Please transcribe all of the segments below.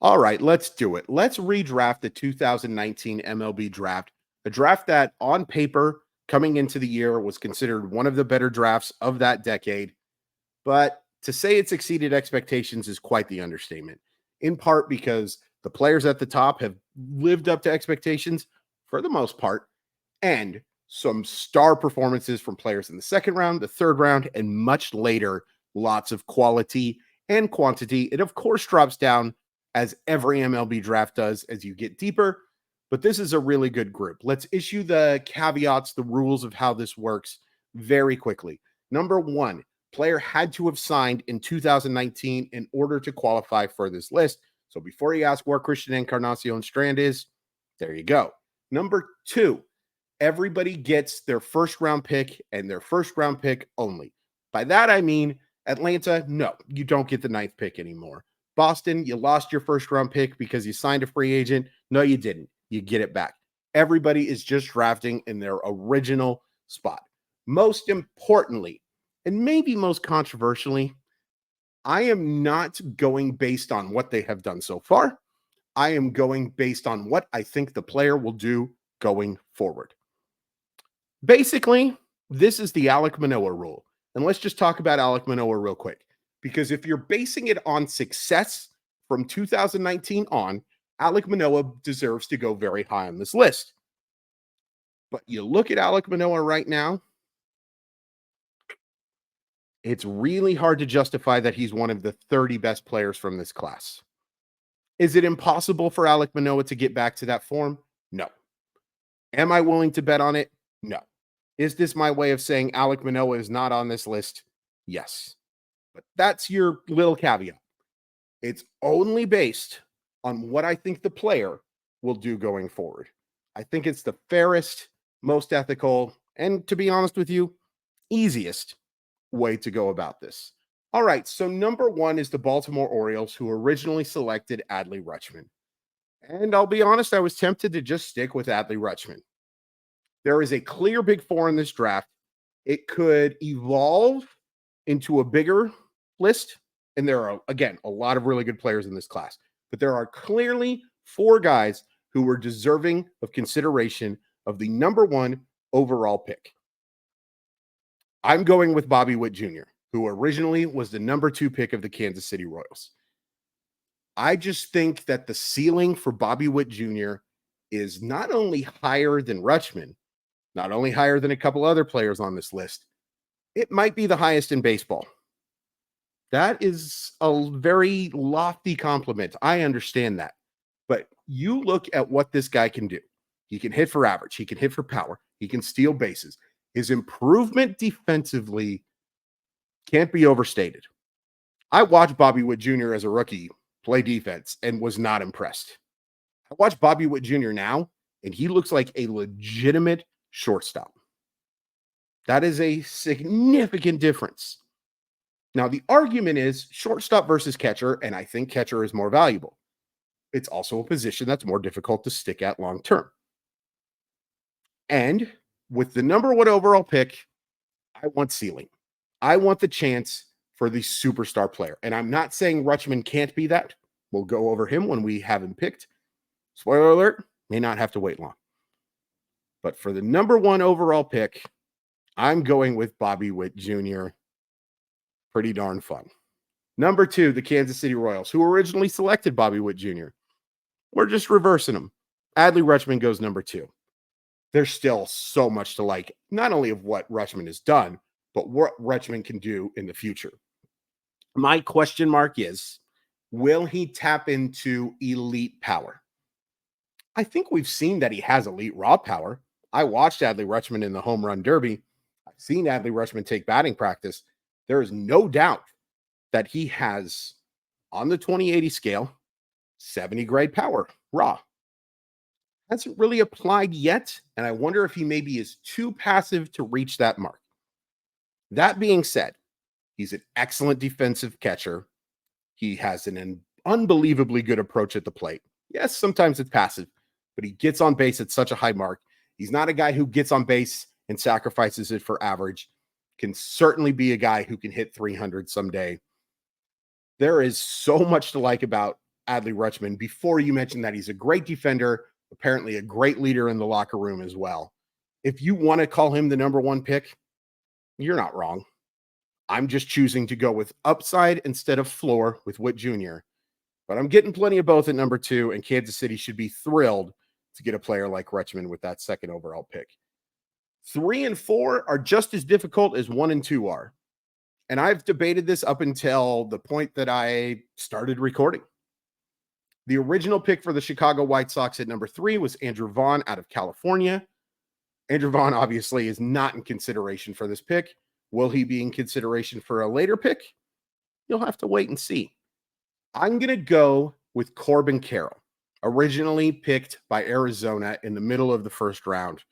All right, let's do it. Let's redraft the 2019 MLB Draft, a draft that on paper coming into the year was considered one of the better drafts of that decade. But to say it's exceeded expectations is quite the understatement, in part because the players at the top have lived up to expectations for the most part, and some star performances from players in the second round, the third round, and much later, lots of quality and quantity. It, of course, drops down as every MLB draft does as you get deeper, but this is a really good group. Let's issue the caveats, the rules of how this works very quickly. Number one, player had to have signed in 2019 in order to qualify for this list. So before you ask where Christian Encarnacion Strand is, there you go. Number two, everybody gets their first round pick and their first round pick only. By that, I mean Atlanta, no, you don't get the ninth pick anymore. Boston, you lost your first round pick because you signed a free agent. No, you didn't. You get it back. Everybody is just drafting in their original spot. Most importantly, and maybe most controversially, I am not going based on what they have done so far. I am going based on what I think the player will do going forward. Basically, this is the Alek Manoah rule. And let's just talk about Alek Manoah real quick. Because if you're basing it on success from 2019 on, Alek Manoah deserves to go very high on this list. But you look at Alek Manoah right now, it's really hard to justify that he's one of the 30 best players from this class. Is it impossible for Alek Manoah to get back to that form? No. Am I willing to bet on it? No. Is this my way of saying Alek Manoah is not on this list? Yes. But that's your little caveat. It's only based on what I think the player will do going forward. I think it's the fairest, most ethical, and to be honest with you, easiest way to go about this. All right, so number one is the Baltimore Orioles, who originally selected Adley Rutschman. And I'll be honest, I was tempted to just stick with Adley Rutschman. There is a clear big four in this draft. It could evolve into a bigger list, and there are, again, a lot of really good players in this class. But there are clearly four guys who were deserving of consideration of the number one overall pick. I'm going with Bobby Witt Jr., who originally was the number two pick of the Kansas City Royals. I just think that the ceiling for Bobby Witt Jr. is not only higher than Rutschman, not only higher than a couple other players on this list, it might be the highest in baseball. That is a very lofty compliment. I understand that. But you look at what this guy can do. He can hit for average. He can hit for power. He can steal bases. His improvement defensively can't be overstated. I watched Bobby Witt Jr. as a rookie play defense and was not impressed. I watch Bobby Witt Jr. now, and he looks like a legitimate shortstop. That is a significant difference. Now, the argument is shortstop versus catcher, and I think catcher is more valuable. It's also a position that's more difficult to stick at long term. And with the number one overall pick, I want ceiling. I want the chance for the superstar player. And I'm not saying Rutschman can't be that. We'll go over him when we have him picked. Spoiler alert, may not have to wait long. But for the number one overall pick, I'm going with Bobby Witt Jr. Pretty darn fun. Number two, the Kansas City Royals, who originally selected Bobby Witt Jr. We're just reversing them. Adley Rutschman goes number two. There's still so much to like, not only of what Rutschman has done, but what Rutschman can do in the future. My question mark is, will he tap into elite power? I think we've seen that he has elite raw power. I watched Adley Rutschman in the home run derby. I've seen Adley Rutschman take batting practice. There is no doubt that he has, on the 20/80 scale, 70 grade power, raw. Hasn't really applied yet, and I wonder if he maybe is too passive to reach that mark. That being said, he's an excellent defensive catcher. He has an unbelievably good approach at the plate. Yes, sometimes it's passive, but he gets on base at such a high mark. He's not a guy who gets on base and sacrifices it for average. Can certainly be a guy who can hit 300 someday. There is so much to like about Adley Rutschman before you mentioned that he's a great defender, apparently a great leader in the locker room as well. If you want to call him the number one pick, you're not wrong. I'm just choosing to go with upside instead of floor with Witt Jr. But I'm getting plenty of both at number 2, and Kansas City should be thrilled to get a player like Rutschman with that second overall pick. 3 and 4 are just as difficult as 1 and 2 are. And I've debated this up until the point that I started recording. The original pick for the Chicago White Sox at number 3 was Andrew Vaughn out of California. Andrew Vaughn obviously is not in consideration for this pick. Will he be in consideration for a later pick? You'll have to wait and see. I'm going to go with Corbin Carroll, originally picked by Arizona in the middle of the first round.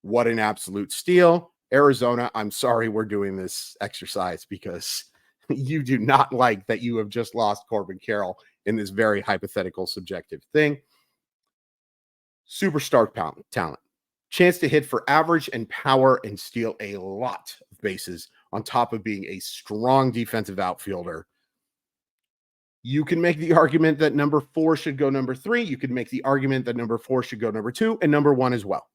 What an absolute steal. Arizona, I'm sorry we're doing this exercise because you do not like that you have just lost Corbin Carroll in this very hypothetical, subjective thing. Superstar talent. Chance to hit for average and power and steal a lot of bases on top of being a strong defensive outfielder. You can make the argument that number 4 should go number 3. You can make the argument that number 4 should go number 2 and number 1 as well.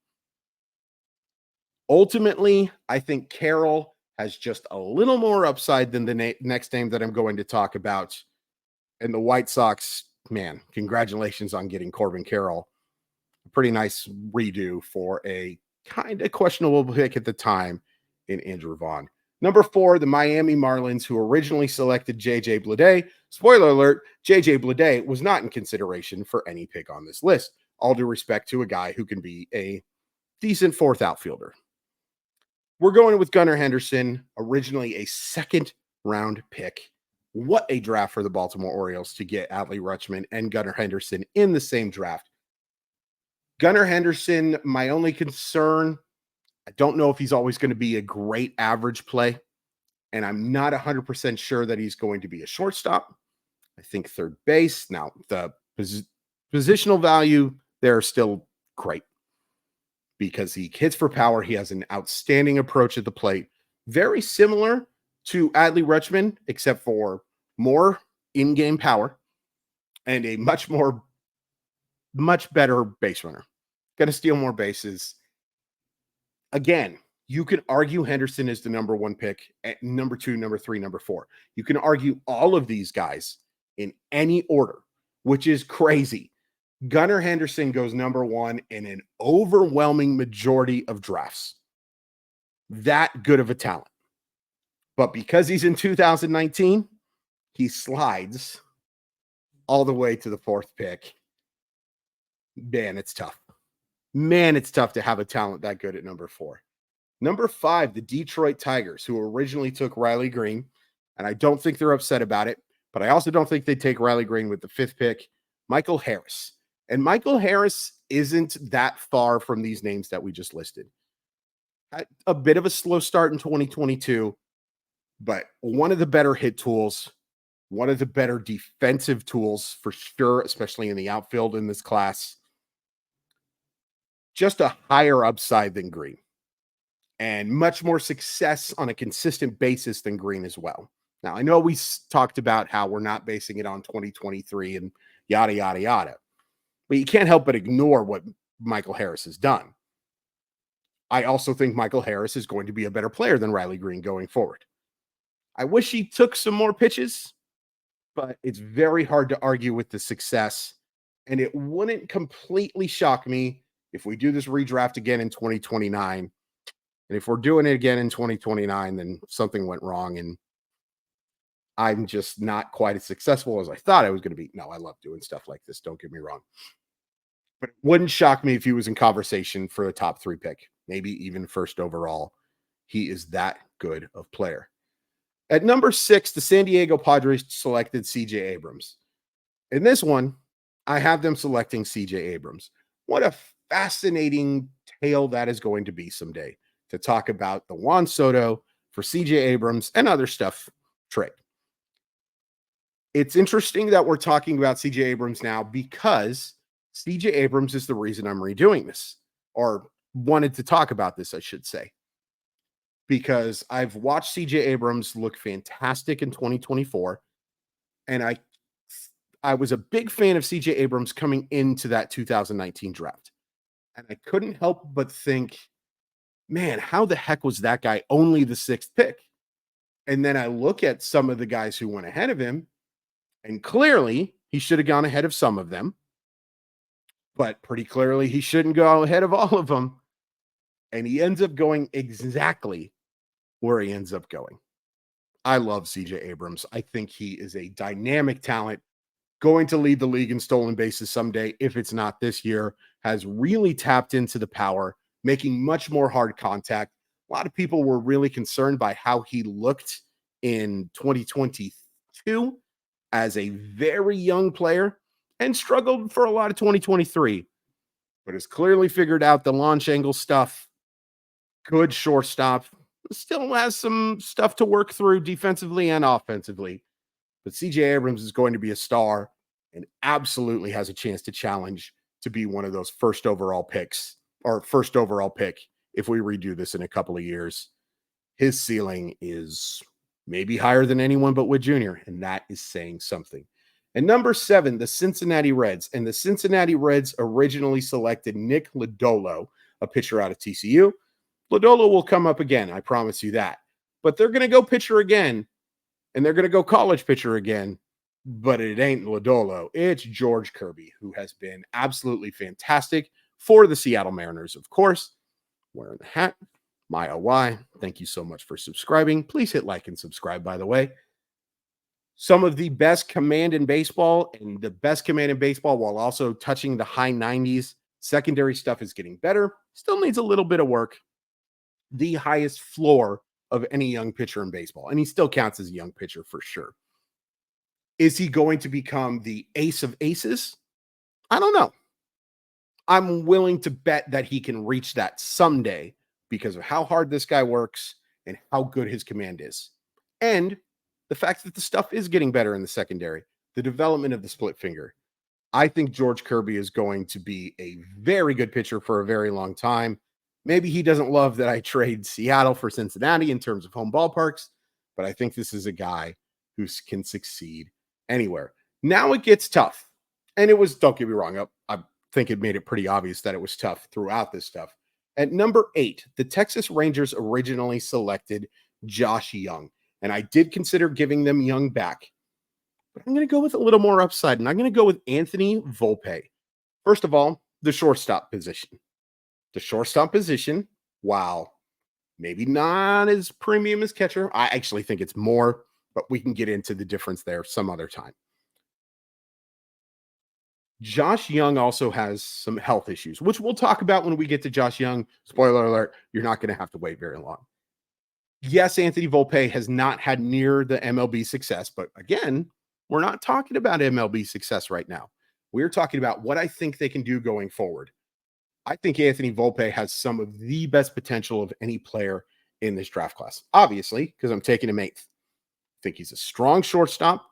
Ultimately, I think Carroll has just a little more upside than the next name that I'm going to talk about. And the White Sox, man, congratulations on getting Corbin Carroll. A pretty nice redo for a kind of questionable pick at the time in Andrew Vaughn. Number 4, the Miami Marlins, who originally selected J.J. Bleday. Spoiler alert, J.J. Bleday was not in consideration for any pick on this list. All due respect to a guy who can be a decent 4th outfielder. We're going with Gunnar Henderson, originally a 2nd-round pick. What a draft for the Baltimore Orioles to get Adley Rutschman and Gunnar Henderson in the same draft. Gunnar Henderson, my only concern, I don't know if he's always going to be a great average play, and I'm not 100% sure that he's going to be a shortstop. I think third base. Now, the positional value, they're still great because he hits for power. He has an outstanding approach at the plate. Very similar to Adley Rutschman, except for more in-game power and a much better base runner. Going to steal more bases. Again, you can argue Henderson is the number 1 pick, at number 2, number 3, number 4. You can argue all of these guys in any order, which is crazy. Gunnar Henderson goes number 1 in an overwhelming majority of drafts. That good of a talent. But because he's in 2019, he slides all the way to the 4th pick. Man, it's tough. Man, it's tough to have a talent that good at number 4. Number 5, the Detroit Tigers, who originally took Riley Green, and I don't think they're upset about it, but I also don't think they take Riley Green with the 5th pick, Michael Harris. And Michael Harris isn't that far from these names that we just listed. Had a bit of a slow start in 2022, but one of the better hit tools, one of the better defensive tools for sure, especially in the outfield in this class. Just a higher upside than Green and much more success on a consistent basis than Green as well. Now, I know we talked about how we're not basing it on 2023 and yada, yada, yada, but you can't help but ignore what Michael Harris has done. I also think Michael Harris is going to be a better player than Riley Green going forward. I wish he took some more pitches, but it's very hard to argue with the success, and it wouldn't completely shock me if we do this redraft again in 2029, and if we're doing it again in 2029, then something went wrong and I'm just not quite as successful as I thought I was going to be. No, I love doing stuff like this. Don't get me wrong. But it wouldn't shock me if he was in conversation for a top 3 pick, maybe even 1st overall. He is that good of player. At number 6, the San Diego Padres selected C.J. Abrams. In this one, I have them selecting C.J. Abrams. What a fascinating tale that is going to be someday to talk about the Juan Soto for C.J. Abrams and other stuff trade. It's interesting that we're talking about C.J. Abrams now because C.J. Abrams is the reason I'm redoing this, or wanted to talk about this, I should say, because I've watched C.J. Abrams look fantastic in 2024, and I was a big fan of CJ Abrams coming into that 2019 draft. And I couldn't help but think, man, how the heck was that guy only the 6th pick? And then I look at some of the guys who went ahead of him, and clearly he should have gone ahead of some of them, but pretty clearly he shouldn't go ahead of all of them. And he ends up going exactly where he ends up going. I love CJ Abrams. I think he is a dynamic talent, going to lead the league in stolen bases someday, if it's not this year, has really tapped into the power, making much more hard contact. A lot of people were really concerned by how he looked in 2022 as a very young player and struggled for a lot of 2023, but has clearly figured out the launch angle stuff. Good shortstop. Still has some stuff to work through defensively and offensively. But CJ Abrams is going to be a star and absolutely has a chance to challenge to be one of those first overall picks, or first overall pick if we redo this in a couple of years. His ceiling is maybe higher than anyone but Witt Jr., and that is saying something. And number 7, the Cincinnati Reds. And the Cincinnati Reds originally selected Nick Lodolo, a pitcher out of TCU. Lodolo will come up again, I promise you that. But they're going to go pitcher again, and they're going to go college pitcher again, but it ain't Lodolo. It's George Kirby, who has been absolutely fantastic for the Seattle Mariners, of course. Wearing the hat. Maya Y, thank you so much for subscribing. Please hit like and subscribe, by the way. Some of the best command in baseball, and the best command in baseball while also touching the high 90s. Secondary stuff is getting better. Still needs a little bit of work. The highest floor of any young pitcher in baseball, and he still counts as a young pitcher for sure. Is he going to become the ace of aces? I don't know. I'm willing to bet that he can reach that someday because of how hard this guy works and how good his command is. And the fact that the stuff is getting better in the secondary, the development of the split finger. I think George Kirby is going to be a very good pitcher for a very long time. Maybe he doesn't love that I trade Seattle for Cincinnati in terms of home ballparks, but I think this is a guy who can succeed anywhere. Now it gets tough. And it was, don't get me wrong, I think it made it pretty obvious that it was tough throughout this stuff. At number 8, the Texas Rangers originally selected Josh Young. And I did consider giving them Young back. But I'm going to go with a little more upside, and I'm going to go with Anthony Volpe. First of all, the shortstop position. The shortstop position, while maybe not as premium as catcher, I actually think it's more, but we can get into the difference there some other time. Josh Young also has some health issues, which we'll talk about when we get to Josh Young. Spoiler alert, you're not going to have to wait very long. Yes, Anthony Volpe has not had near the MLB success, but again, we're not talking about MLB success right now. We're talking about what I think they can do going forward. I think Anthony Volpe has some of the best potential of any player in this draft class. Obviously, because I'm taking him 8th. I think he's a strong shortstop.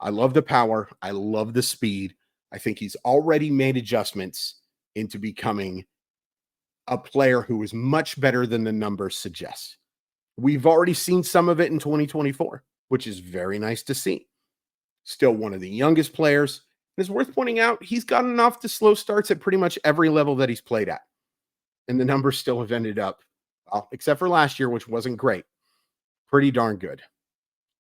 I love the power. I love the speed. I think he's already made adjustments into becoming a player who is much better than the numbers suggest. We've already seen some of it in 2024, which is very nice to see. Still one of the youngest players. It's worth pointing out, he's gotten off to slow starts at pretty much every level that he's played at. And the numbers still have ended up, well, except for last year, which wasn't great, pretty darn good.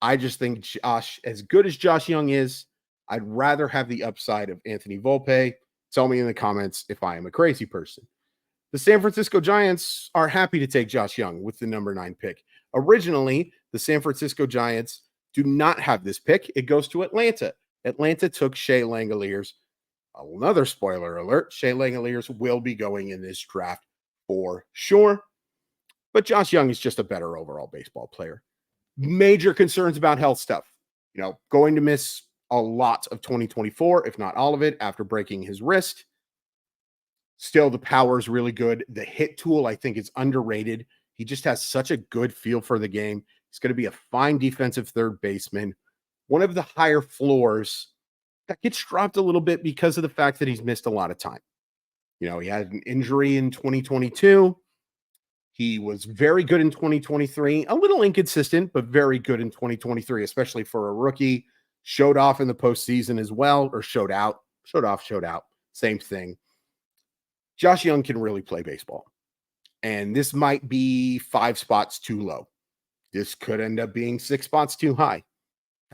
I just think Josh, as good as Josh Young is, I'd rather have the upside of Anthony Volpe. Tell me in the comments if I am a crazy person. The San Francisco Giants are happy to take Josh Young with the number 9 pick. Originally, the San Francisco Giants do not have this pick. It goes to Atlanta. Atlanta took Shea Langoliers. Another spoiler alert, Shea Langoliers will be going in this draft for sure. But Josh Young is just a better overall baseball player. Major concerns about health stuff. Going to miss a lot of 2024, if not all of it, after breaking his wrist. Still, the power is really good. The hit tool, I think, is underrated. He just has such a good feel for the game. He's going to be a fine defensive third baseman. One of the higher floors that gets dropped a little bit because of the fact that he's missed a lot of time. He had an injury in 2022. He was very good in 2023, a little inconsistent, but very good in 2023, especially for a rookie. showed off in the postseason as well, or showed out, showed out, same thing. Josh Young can really play baseball. And this might be 5 spots too low. This could end up being 6 spots too high.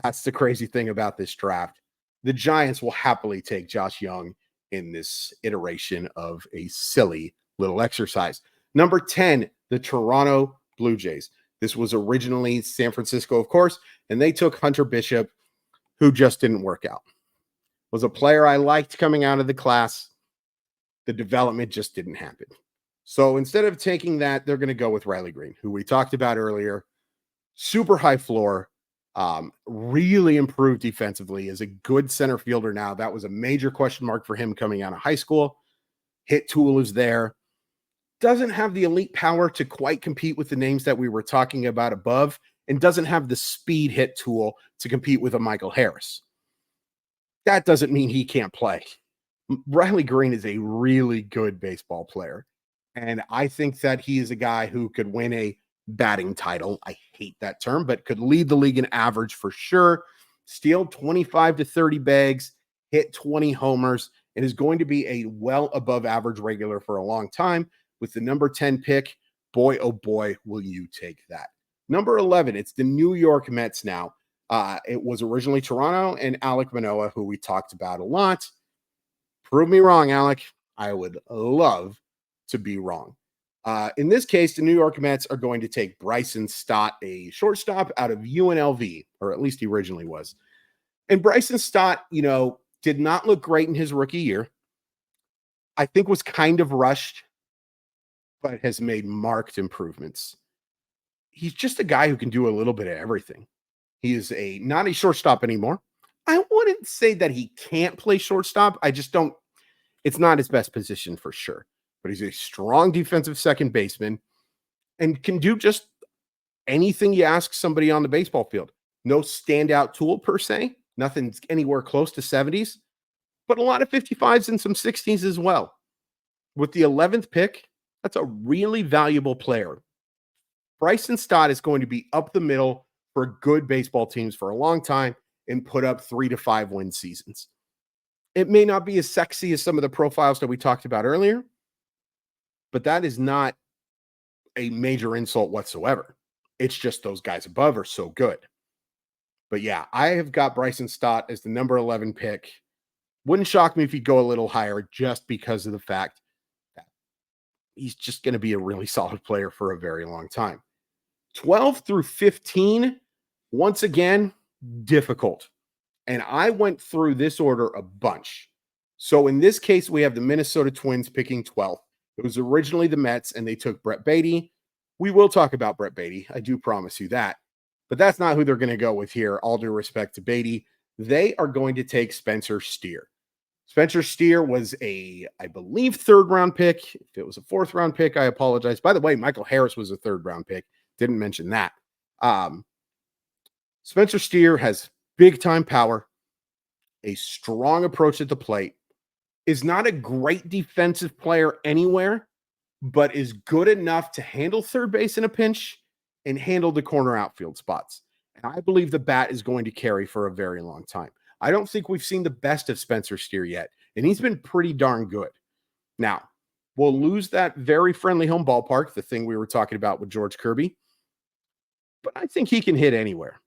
That's the crazy thing about this draft. The Giants will happily take Josh Young in this iteration of a silly little exercise. Number 10, the Toronto Blue Jays. This was originally San Francisco, of course, and they took Hunter Bishop, who just didn't work out. Was a player I liked coming out of the class. The development just didn't happen. So instead of taking that, they're going to go with Riley Green, who we talked about earlier. Super high floor, really improved defensively, is a good center fielder now. That was a major question mark for him coming out of high school. Hit tool is there. Doesn't have the elite power to quite compete with the names that we were talking about above, and doesn't have the speed hit tool to compete with a Michael Harris. That doesn't mean he can't play. Riley Green is a really good baseball player, and I think that he is a guy who could win a batting title. I hate that term, but could lead the league in average for sure. Steal 25 to 30 bags, hit 20 homers, and is going to be a well above average regular for a long time. With the number 10 pick, boy, oh boy, will you take that. Number 11, it's the New York Mets now. It was originally Toronto and Alek Manoah, who we talked about a lot. Prove me wrong, Alek. I would love to be wrong. In this case, the New York Mets are going to take Bryson Stott, a shortstop out of UNLV, or at least he originally was. And Bryson Stott, did not look great in his rookie year. I think was kind of rushed, but has made marked improvements. He's just a guy who can do a little bit of everything. He is not a shortstop anymore. I wouldn't say that he can't play shortstop. It's not his best position for sure. But he's a strong defensive second baseman and can do just anything you ask somebody on the baseball field. No standout tool per se. Nothing's anywhere close to 70s, but a lot of 55s and some 60s as well. With the 11th pick, that's a really valuable player. Bryson Stott is going to be up the middle for good baseball teams for a long time and put up 3 to 5 win seasons. It may not be as sexy as some of the profiles that we talked about earlier, but that is not a major insult whatsoever. It's just those guys above are so good. But yeah, I have got Bryson Stott as the number 11 pick. Wouldn't shock me if he'd go a little higher just because of the fact that he's just going to be a really solid player for a very long time. 12 through 15, once again, difficult. And I went through this order a bunch. So in this case, we have the Minnesota Twins picking 12th. It was originally the Mets, and they took Brett Baty. We will talk about Brett Baty. I do promise you that. But that's not who they're going to go with here. All due respect to Baty. They are going to take Spencer Steer. Spencer Steer was I believe, 3rd-round pick. If it was a 4th-round pick, I apologize. By the way, Michael Harris was a 3rd-round pick. Didn't mention that. Spencer Steer has big-time power, a strong approach at the plate, is not a great defensive player anywhere, but is good enough to handle third base in a pinch and handle the corner outfield spots. And I believe the bat is going to carry for a very long time. I don't think we've seen the best of Spencer Steer yet, and he's been pretty darn good. Now, we'll lose that very friendly home ballpark, the thing we were talking about with George Kirby, but I think he can hit anywhere.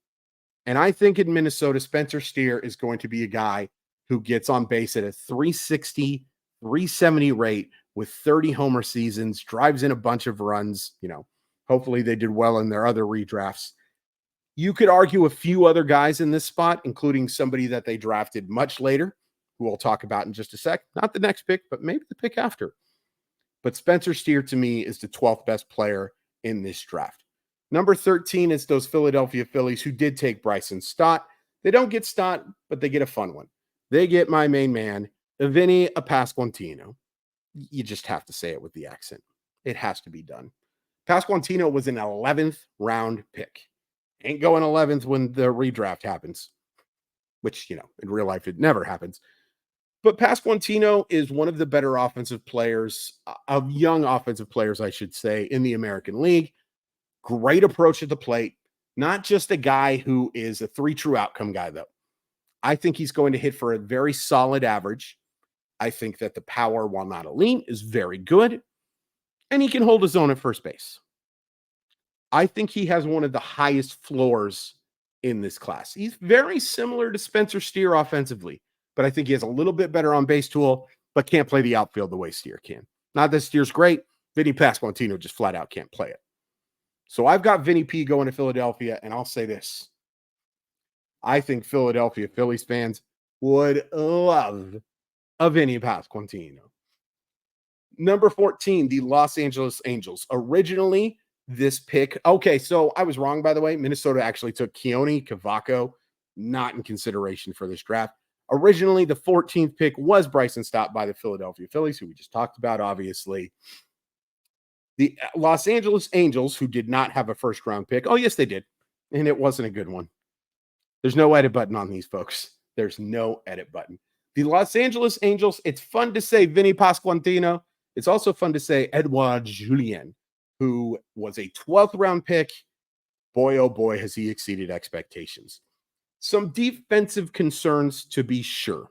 And I think in Minnesota, Spencer Steer is going to be a guy who gets on base at a 360, 370 rate with 30 homer seasons, drives in a bunch of runs. Hopefully they did well in their other redrafts. You could argue a few other guys in this spot, including somebody that they drafted much later, who we'll talk about in just a sec. Not the next pick, but maybe the pick after. But Spencer Steer, to me, is the 12th best player in this draft. Number 13 is those Philadelphia Phillies who did take Bryson Stott. They don't get Stott, but they get a fun one. They get my main man, Vinny Pasquantino. You just have to say it with the accent. It has to be done. Pasquantino was an 11th round pick. Ain't going 11th when the redraft happens, which, in real life, it never happens. But Pasquantino is one of the better offensive players, of young offensive players, I should say, in the American League. Great approach at the plate. Not just a guy who is a 3 true outcome guy, though. I think he's going to hit for a very solid average. I think that the power, while not elite, is very good, and he can hold his own at first base. I think he has one of the highest floors in this class. He's very similar to Spencer Steer offensively, but I think he has a little bit better on base tool, but can't play the outfield the way Steer can. Not that Steer's great. Vinny Pasquantino just flat out can't play it. So I've got Vinny P going to Philadelphia, and I'll say this. I think Philadelphia Phillies fans would love a Vinny Pasquantino. Number 14, the Los Angeles Angels. Originally, this pick. Okay, so I was wrong, by the way. Minnesota actually took Keone Cavaco, not in consideration for this draft. Originally, the 14th pick was Bryson Stott by the Philadelphia Phillies, who we just talked about, obviously. The Los Angeles Angels, who did not have a first-round pick. Oh, yes, they did. And it wasn't a good one. There's no edit button on these folks. There's no edit button. The Los Angeles Angels, it's fun to say Vinny Pasquantino. It's also fun to say Edouard Julien, who was a 12th round pick. Boy, oh boy, has he exceeded expectations. Some defensive concerns to be sure.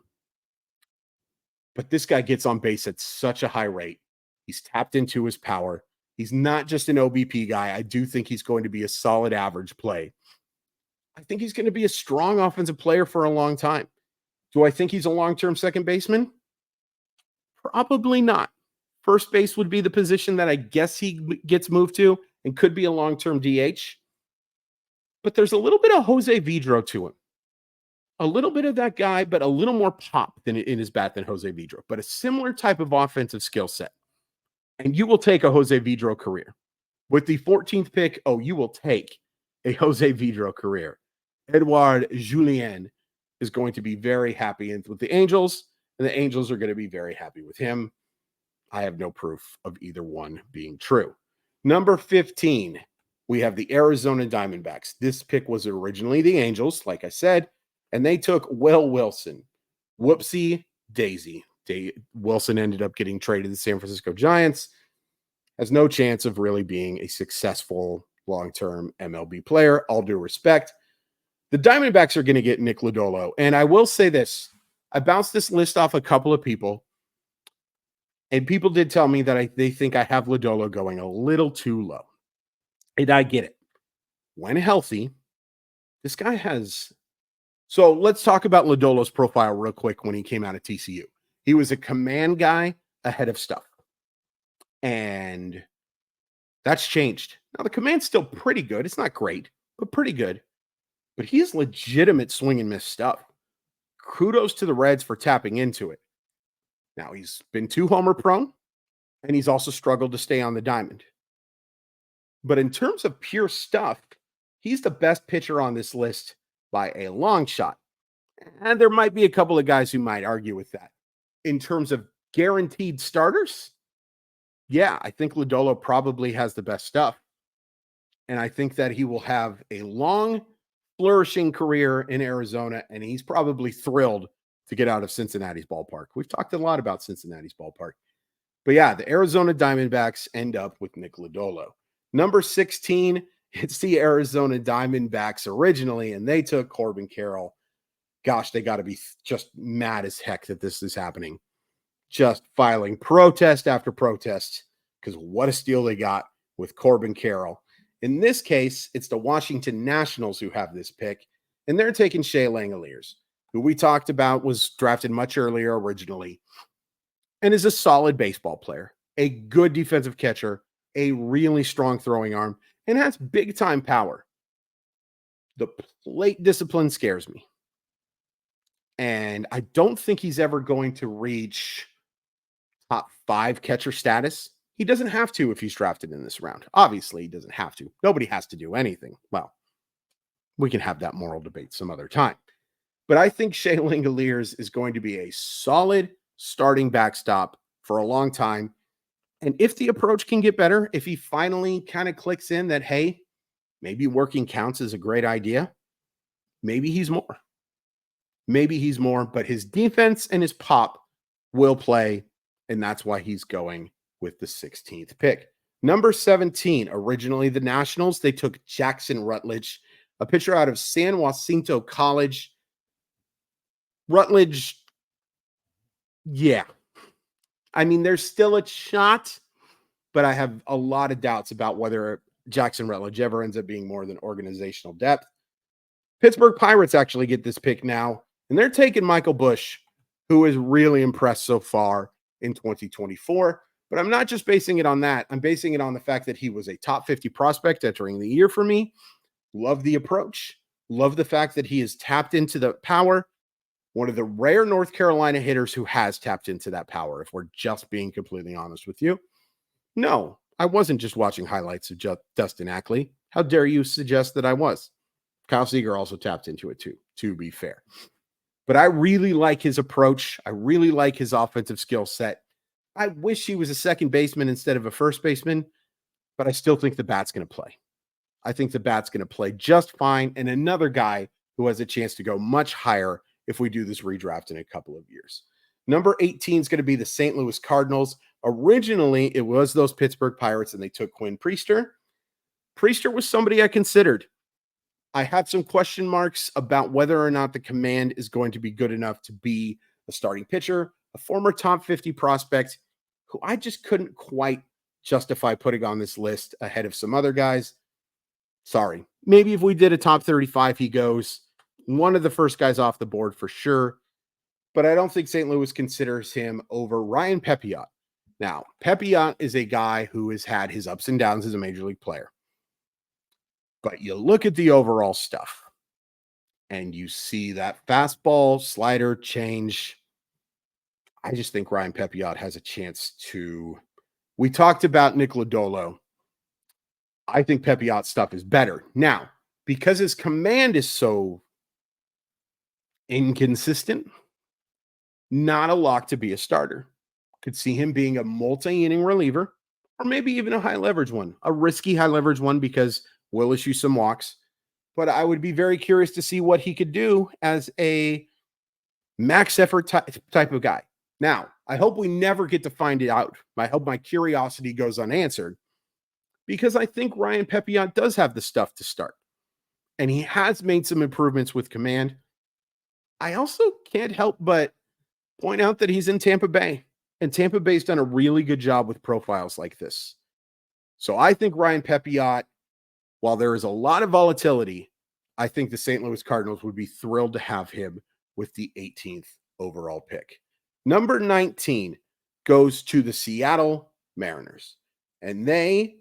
But this guy gets on base at such a high rate. He's tapped into his power. He's not just an OBP guy. I do think he's going to be a solid average play. I think he's going to be a strong offensive player for a long time. Do I think he's a long-term second baseman? Probably not. First base would be the position that I guess he gets moved to and could be a long-term DH. But there's a little bit of Jose Vidro to him. A little bit of that guy, but a little more pop than in his bat than Jose Vidro. But a similar type of offensive skill set. And you will take a Jose Vidro career. With the 14th pick, you will take a Jose Vidro career. Edouard Julien is going to be very happy with the Angels, and the Angels are going to be very happy with him. I have no proof of either one being true. Number 15, we have the Arizona Diamondbacks. This pick was originally the Angels, like I said, and they took Will Wilson. Whoopsie daisy. Wilson ended up getting traded to the San Francisco Giants. Has no chance of really being a successful long-term MLB player. All due respect. The Diamondbacks are going to get Nick Lodolo. And I will say this. I bounced this list off a couple of people. And people did tell me that they think I have Lodolo going a little too low. And I get it. When healthy, this guy has... So let's talk about Lodolo's profile real quick when he came out of TCU. He was a command guy ahead of stuff. And that's changed. Now, the command's still pretty good. It's not great, but pretty good. But he has legitimate swing and miss stuff. Kudos to the Reds for tapping into it. Now, he's been too homer prone, and he's also struggled to stay on the diamond. But in terms of pure stuff, he's the best pitcher on this list by a long shot. And there might be a couple of guys who might argue with that. In terms of guaranteed starters, yeah, I think Lodolo probably has the best stuff. And I think that he will have a long, flourishing career in Arizona, and he's probably thrilled to get out of Cincinnati's ballpark. We've talked a lot about Cincinnati's ballpark. But yeah, the Arizona Diamondbacks end up with Nick Lodolo. Number 16, it's the Arizona Diamondbacks originally, and they took Corbin Carroll. Gosh, they got to be just mad as heck that this is happening. Just filing protest after protest, because what a steal they got with Corbin Carroll. In this case, it's the Washington Nationals who have this pick, and they're taking Shea Langoliers, who we talked about was drafted much earlier originally, and is a solid baseball player, a good defensive catcher, a really strong throwing arm, and has big-time power. The plate discipline scares me. And I don't think he's ever going to reach top 5 catcher status. He doesn't have to if he's drafted in this round. Obviously, he doesn't have to. Nobody has to do anything. Well, we can have that moral debate some other time. But I think Shea Langoliers is going to be a solid starting backstop for a long time. And if the approach can get better, if he finally kind of clicks in that, hey, maybe working counts is a great idea, maybe he's more. Maybe he's more, but his defense and his pop will play, and that's why he's going with the 16th pick. Number 17, originally the Nationals, they took Jackson Rutledge, a pitcher out of San Jacinto College. Rutledge, yeah. I mean, there's still a shot, but I have a lot of doubts about whether Jackson Rutledge ever ends up being more than organizational depth. Pittsburgh Pirates actually get this pick now, and they're taking Michael Busch, who has really impressed so far in 2024. But I'm not just basing it on that. I'm basing it on the fact that he was a top 50 prospect entering the year for me. Love the approach. Love the fact that he has tapped into the power. One of the rare North Carolina hitters who has tapped into that power, if we're just being completely honest with you. No, I wasn't just watching highlights of Dustin Ackley. How dare you suggest that I was? Kyle Seager also tapped into it too, to be fair. But I really like his approach. I really like his offensive skill set. I wish he was a second baseman instead of a first baseman, but I still think the bat's going to play. I think the bat's going to play just fine. And another guy who has a chance to go much higher if we do this redraft in a couple of years. Number 18 is going to be the St. Louis Cardinals. Originally, it was those Pittsburgh Pirates, and they took Quinn Priester. Priester was somebody I considered. I had some question marks about whether or not the command is going to be good enough to be a starting pitcher, a former top 50 prospect who I just couldn't quite justify putting on this list ahead of some other guys. Sorry. Maybe if we did a top 35, he goes one of the first guys off the board for sure. But I don't think St. Louis considers him over Ryan Pepiot. Now, Pepiot is a guy who has had his ups and downs as a major league player. But you look at the overall stuff and you see that fastball, slider, change. I just think Ryan Pepiot has a chance to. We talked about Nick Lodolo. I think Pepiot's stuff is better. Now, because his command is so inconsistent, not a lock to be a starter. Could see him being a multi-inning reliever or maybe even a high leverage one, a risky high leverage one because we'll issue some walks. But I would be very curious to see what he could do as a max effort type of guy. Now, I hope we never get to find it out. I hope my curiosity goes unanswered because I think Ryan Pepiot does have the stuff to start. And he has made some improvements with command. I also can't help but point out that he's in Tampa Bay. And Tampa Bay's done a really good job with profiles like this. So I think Ryan Pepiot, while there is a lot of volatility, I think the St. Louis Cardinals would be thrilled to have him with the 18th overall pick. Number 19 goes to the Seattle Mariners. And they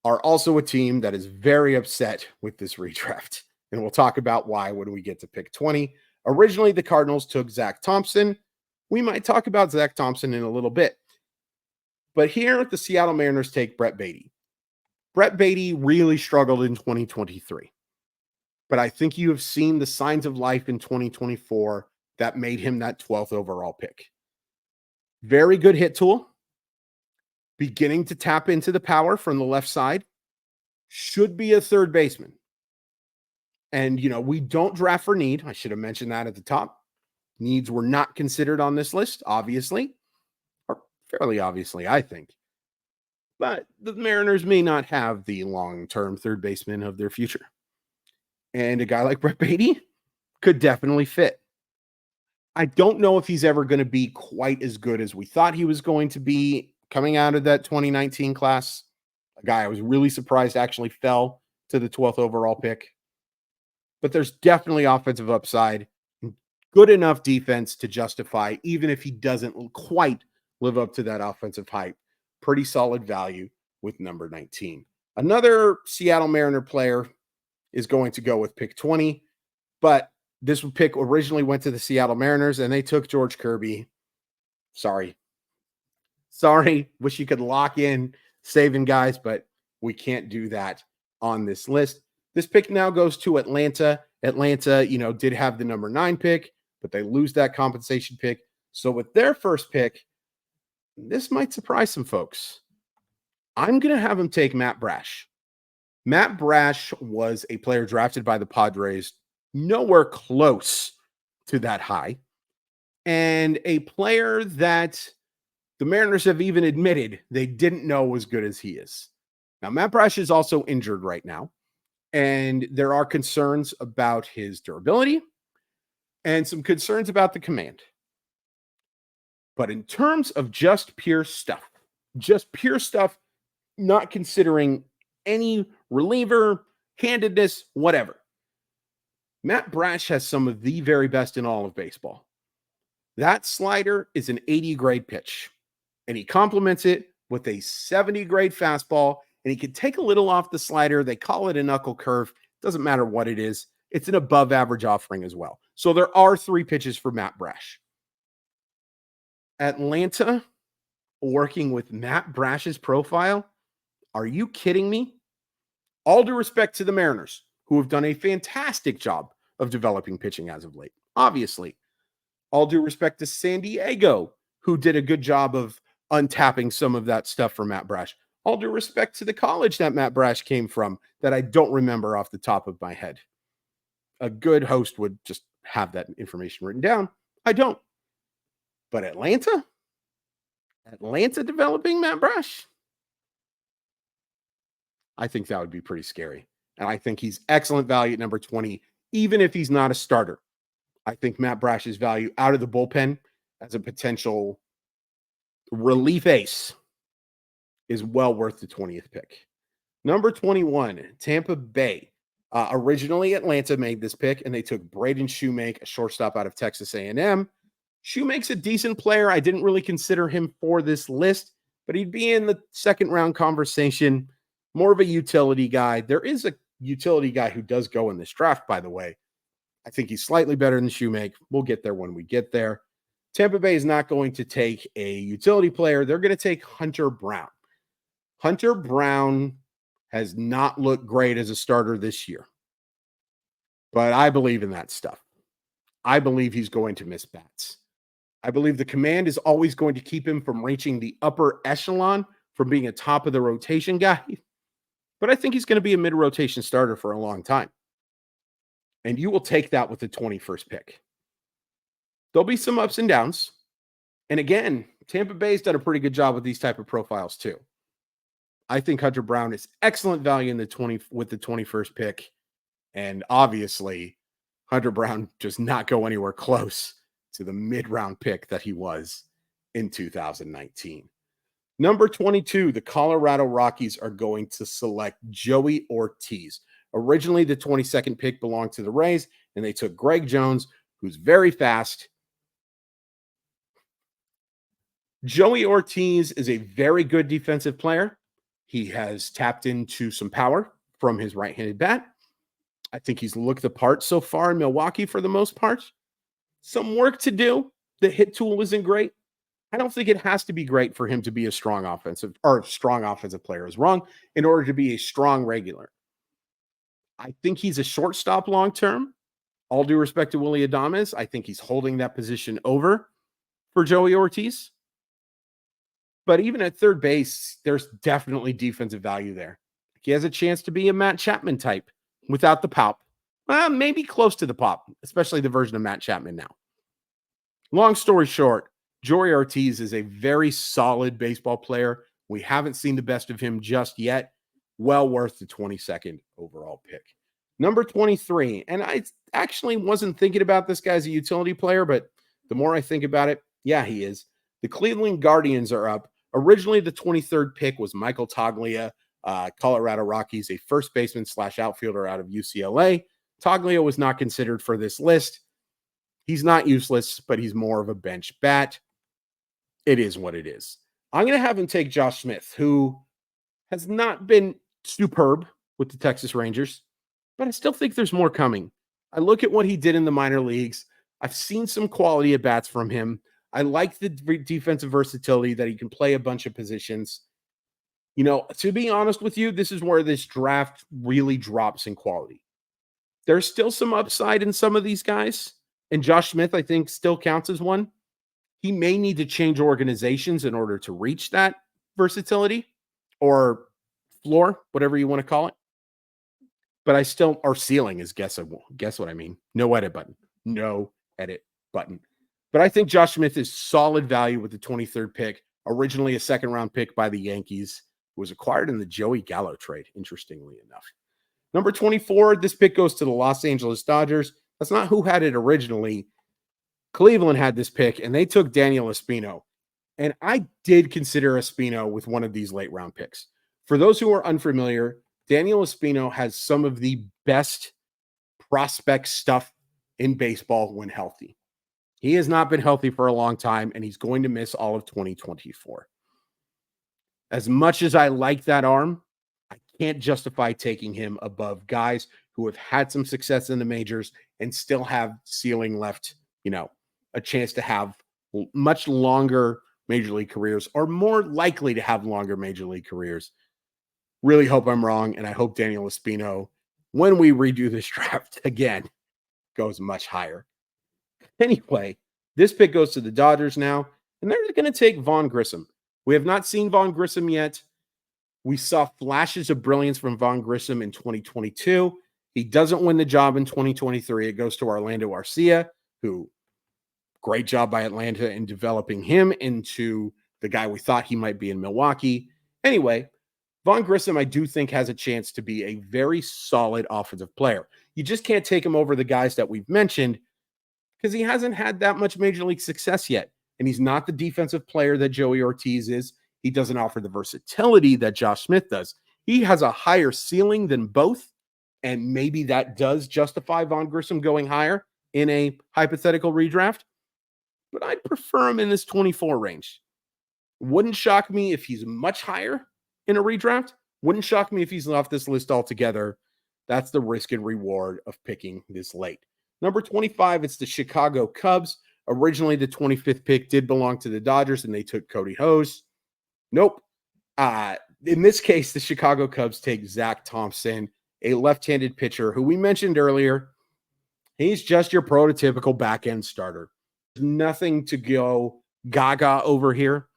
are also a team that is very upset with this redraft. And we'll talk about why when we get to pick 20. Originally, the Cardinals took Zach Thompson. We might talk about Zach Thompson in a little bit. But here, the Seattle Mariners take Brett Baty. Brett Baty really struggled in 2023. But I think you have seen the signs of life in 2024 that made him that 12th overall pick. Very good hit tool. Beginning to tap into the power from the left side. Should be a third baseman. And, we don't draft for need. I should have mentioned that at the top. Needs were not considered on this list, obviously. Or fairly obviously, I think. But the Mariners may not have the long-term third baseman of their future. And a guy like Brett Baty could definitely fit. I don't know if he's ever going to be quite as good as we thought he was going to be coming out of that 2019 class. A guy I was really surprised actually fell to the 12th overall pick. But there's definitely offensive upside, good enough defense to justify, even if he doesn't quite live up to that offensive hype. Pretty solid value with number 19. Another Seattle Mariner player is going to go with pick 20, but this pick originally went to the Seattle Mariners and they took George Kirby. Sorry. Wish you could lock in saving guys, but we can't do that on this list. This pick now goes to Atlanta. Atlanta, did have the number 9 pick, but they lose that compensation pick. So with their first pick, this might surprise some folks. I'm going to have them take Matt Brash. Matt Brash was a player drafted by the Padres, nowhere close to that high, and a player that the Mariners have even admitted they didn't know as good as he is. Now, Matt Brash is also injured right now, and there are concerns about his durability. and some concerns about the command. But in terms of just pure stuff, not considering any reliever, handedness, whatever, Matt Brash has some of the very best in all of baseball. That slider is an 80 grade pitch, and he complements it with a 70 grade fastball, and he can take a little off the slider. They call it a knuckle curve. Doesn't matter what it is. It's an above average offering as well. So there are 3 pitches for Matt Brash. Atlanta working with Matt Brash's profile. Are you kidding me? All due respect to the Mariners, who have done a fantastic job of developing pitching as of late. Obviously, all due respect to San Diego, who did a good job of untapping some of that stuff for Matt Brash. All due respect to the college that Matt Brash came from that I don't remember off the top of my head. A good host would just have that information written down. I don't. But Atlanta developing Matt Brash? I think that would be pretty scary. And I think he's excellent value at number 20, even if he's not a starter. I think Matt Brash's value out of the bullpen as a potential relief ace is well worth the 20th pick. Number 21, Tampa Bay. Originally, Atlanta made this pick, and they took Braden Shoemake, a shortstop out of Texas A&M. Shoemake's a decent player. I didn't really consider him for this list, but he'd be in the second round conversation. More of a utility guy. There is a utility guy who does go in this draft, by the way. I think he's slightly better than Shoemake. We'll get there when we get there. Tampa Bay is not going to take a utility player. They're going to take Hunter Brown. Hunter Brown has not looked great as a starter this year, but I believe in that stuff. I believe he's going to miss bats. I believe the command is always going to keep him from reaching the upper echelon, from being a top of the rotation guy. But I think he's going to be a mid-rotation starter for a long time. And you will take that with the 21st pick. There'll be some ups and downs. And again, Tampa Bay's done a pretty good job with these type of profiles too. I think Hunter Brown is excellent value in the with the 21st pick. And obviously, Hunter Brown does not go anywhere close to the mid-round pick that he was in 2019. Number 22, the Colorado Rockies are going to select Joey Ortiz. Originally, the 22nd pick belonged to the Rays, and they took Greg Jones, who's very fast. Joey Ortiz is a very good defensive player. He has tapped into some power from his right-handed bat. I think he's looked the part so far in Milwaukee for the most part. Some work to do. The hit tool isn't great. I don't think it has to be great for him to be a strong offensive player is wrong in order to be a strong regular. I think he's a shortstop long-term. All due respect to Willy Adames, I think he's holding that position over for Joey Ortiz. But even at third base, there's definitely defensive value there. He has a chance to be a Matt Chapman type without the pop. Well, maybe close to the pop, especially the version of Matt Chapman now. Long story short, Joey Ortiz is a very solid baseball player. We haven't seen the best of him just yet. Well worth the 22nd overall pick. Number 23, and I actually wasn't thinking about this guy as a utility player, but the more I think about it, yeah, he is. The Cleveland Guardians are up. Originally, the 23rd pick was Michael Toglia, Colorado Rockies, a first baseman / outfielder out of UCLA. Toglia was not considered for this list. He's not useless, but he's more of a bench bat. It is what it is. I'm going to have him take Josh Smith, who has not been superb with the Texas Rangers, but I still think there's more coming. I look at what he did in the minor leagues. I've seen some quality at bats from him. I like the defensive versatility that he can play a bunch of positions. You know, to be honest with you, this is where this draft really drops in quality. There's still some upside in some of these guys, and Josh Smith, I think, still counts as one. He may need to change organizations in order to reach that versatility or floor, whatever you want to call it. But I still, our ceiling is guess what I mean. No edit button. No edit button. But I think Josh Smith is solid value with the 23rd pick. Originally a second round pick by the Yankees. Was acquired in the Joey Gallo trade, interestingly enough. Number 24, this pick goes to the Los Angeles Dodgers. That's not who had it originally. Cleveland had this pick, and they took Daniel Espino. And I did consider Espino with one of these late round picks. For those who are unfamiliar, Daniel Espino has some of the best prospect stuff in baseball when healthy. He has not been healthy for a long time, and he's going to miss all of 2024. As much as I like that arm, I can't justify taking him above guys who have had some success in the majors and still have ceiling left, a chance to have much longer major league careers, or more likely to have longer major league careers. Really hope I'm wrong, and I hope Daniel Espino, when we redo this draft again, goes much higher. Anyway, this pick goes to the Dodgers now, and they're going to take Vaughn Grissom. We have not seen Vaughn Grissom yet. We saw flashes of brilliance from Vaughn Grissom in 2022. He doesn't win the job in 2023. It goes to Orlando Arcia, who, great job by Atlanta in developing him into the guy we thought he might be in Milwaukee. Anyway, Vaughn Grissom, I do think, has a chance to be a very solid offensive player. You just can't take him over the guys that we've mentioned because he hasn't had that much major league success yet. And he's not the defensive player that Joey Ortiz is. He doesn't offer the versatility that Josh Smith does. He has a higher ceiling than both, and maybe that does justify Vaughn Grissom going higher in a hypothetical redraft. But I'd prefer him in this 24 range. Wouldn't shock me if he's much higher in a redraft. Wouldn't shock me if he's off this list altogether. That's the risk and reward of picking this late. Number 25, it's the Chicago Cubs. Originally, the 25th pick did belong to the Dodgers, and they took Cody Hose. Nope. In this case, the Chicago Cubs take Zach Thompson, a left-handed pitcher who we mentioned earlier. He's just your prototypical back-end starter. Nothing to go gaga over here,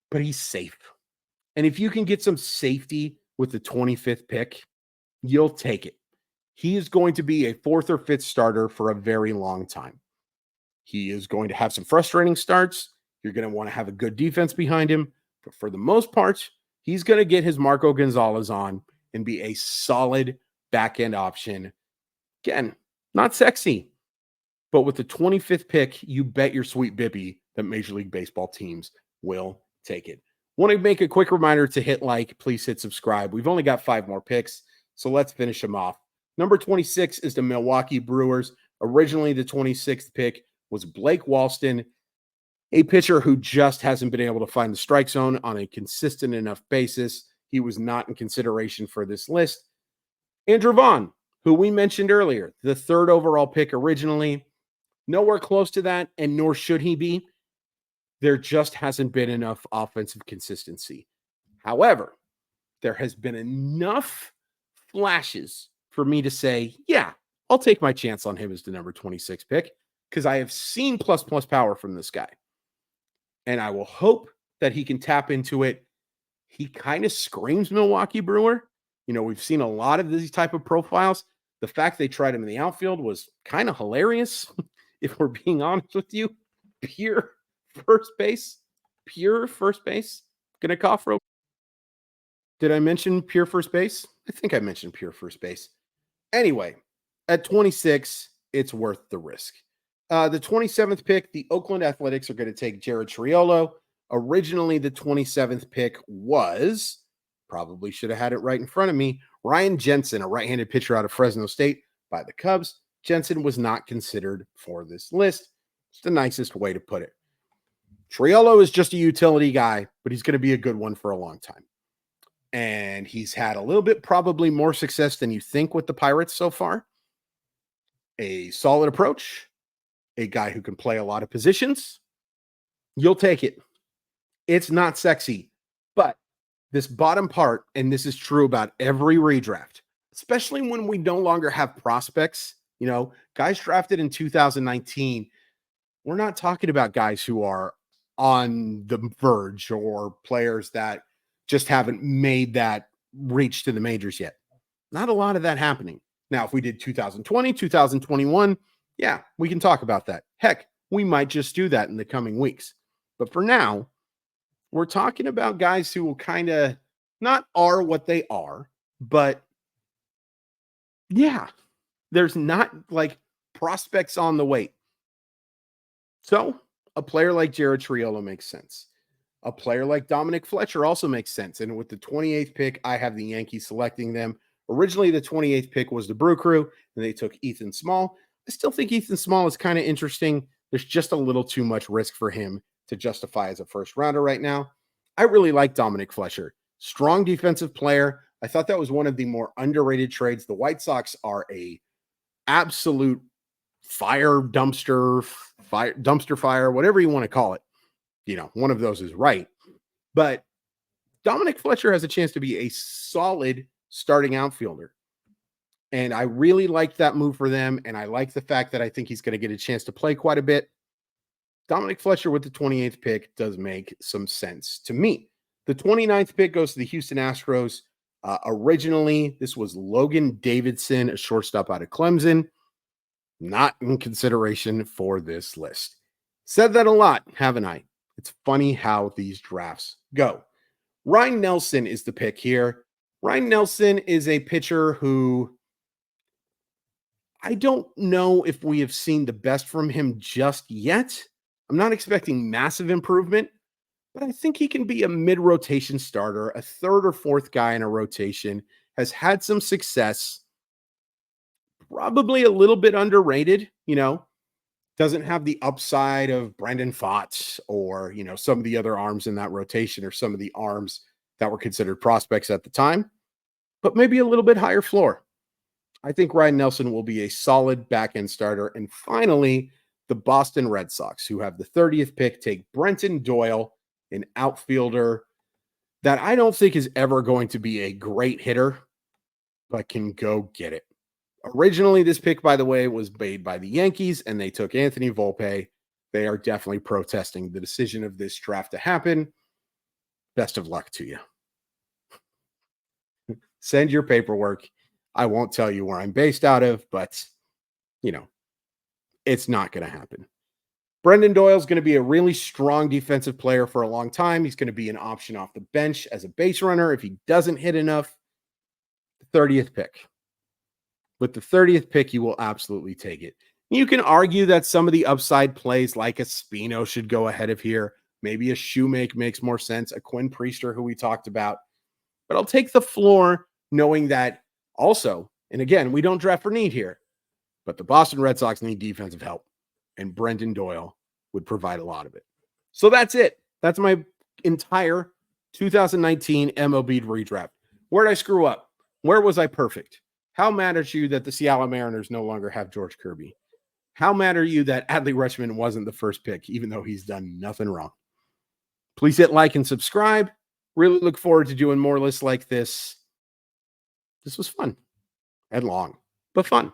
but he's safe. And if you can get some safety with the 25th pick, you'll take it. He is going to be a fourth or fifth starter for a very long time. He is going to have some frustrating starts. You're going to want to have a good defense behind him. But for the most part, he's going to get his Marco Gonzalez on and be a solid back-end option. Again, not sexy, but with the 25th pick, you bet your sweet bippy that Major League Baseball teams will take it. Want to make a quick reminder to hit like, please hit subscribe. We've only got 5 more picks, so let's finish them off. Number 26 is the Milwaukee Brewers. Originally, the 26th pick was Blake Walston, a pitcher who just hasn't been able to find the strike zone on a consistent enough basis. He was not in consideration for this list. Andrew Vaughn, who we mentioned earlier, the 3rd overall pick originally, nowhere close to that, and nor should he be. There just hasn't been enough offensive consistency. However, there has been enough flashes for me to say, yeah, I'll take my chance on him as the number 26 pick because I have seen plus power from this guy. And I will hope that he can tap into it. He kind of screams Milwaukee Brewer. We've seen a lot of these type of profiles. The fact they tried him in the outfield was kind of hilarious, if we're being honest with you. Pure first base. Gonna cough real. Did I mention pure first base? I think I mentioned pure first base. Anyway, at 26, it's worth the risk. The 27th pick, the Oakland Athletics are going to take Jared Triolo. Originally, the 27th pick was, probably should have had it right in front of me, Ryan Jensen, a right-handed pitcher out of Fresno State by the Cubs. Jensen was not considered for this list. It's the nicest way to put it. Triolo is just a utility guy, but he's going to be a good one for a long time. And he's had a little bit, probably more success than you think with the Pirates so far. A solid approach. A guy who can play a lot of positions. You'll take it. It's not sexy, but this bottom part, and this is true about every redraft, especially when we no longer have prospects, guys drafted in 2019, we're not talking about guys who are on the verge or players that just haven't made that reach to the majors yet. Not a lot of that happening. Now, if we did 2020, 2021, yeah, we can talk about that. Heck, we might just do that in the coming weeks. But for now, we're talking about guys who will kind of not are what they are, but yeah, there's not like prospects on the way. So a player like Jared Triolo makes sense. A player like Dominic Fletcher also makes sense. And with the 28th pick, I have the Yankees selecting them. Originally, the 28th pick was the Brew Crew, and they took Ethan Small. I still think Ethan Small is kind of interesting. There's just a little too much risk for him to justify as a first rounder right now. I really like Dominic Fletcher. Strong defensive player. I thought that was one of the more underrated trades. The White Sox are a absolute dumpster fire, whatever you want to call it. One of those is right. But Dominic Fletcher has a chance to be a solid starting outfielder. And I really like that move for them. And I like the fact that I think he's going to get a chance to play quite a bit. Dominic Fletcher with the 28th pick does make some sense to me. The 29th pick goes to the Houston Astros. Originally, this was Logan Davidson, a shortstop out of Clemson. Not in consideration for this list. Said that a lot, haven't I? It's funny how these drafts go. Ryan Nelson is the pick here. Ryan Nelson is a pitcher who I don't know if we have seen the best from him just yet. I'm not expecting massive improvement, but I think he can be a mid-rotation starter, a third or fourth guy in a rotation, has had some success, probably a little bit underrated, doesn't have the upside of Brandon Pfaadt or, some of the other arms in that rotation or some of the arms that were considered prospects at the time, but maybe a little bit higher floor. I think Ryan Nelson will be a solid back-end starter. And finally, the Boston Red Sox, who have the 30th pick, take Brenton Doyle, an outfielder that I don't think is ever going to be a great hitter, but can go get it. Originally, this pick, by the way, was made by the Yankees, and they took Anthony Volpe. They are definitely protesting the decision of this draft to happen. Best of luck to you. Send your paperwork. I won't tell you where I'm based out of, but, it's not going to happen. Brendan Doyle is going to be a really strong defensive player for a long time. He's going to be an option off the bench as a base runner if he doesn't hit enough. The 30th pick. With the 30th pick, you will absolutely take it. You can argue that some of the upside plays like a Spino should go ahead of here. Maybe a Shoemake makes more sense. A Quinn Priester, who we talked about. But I'll take the floor knowing that also, and again, we don't draft for need here, but the Boston Red Sox need defensive help. And Brendan Doyle would provide a lot of it. So that's it. That's my entire 2019 MLB Redraft. Where did I screw up? Where was I perfect? How mad are you that the Seattle Mariners no longer have George Kirby? How mad are you that Adley Rutschman wasn't the first pick, even though he's done nothing wrong? Please hit like and subscribe. Really look forward to doing more lists like this. This was fun and long, but fun.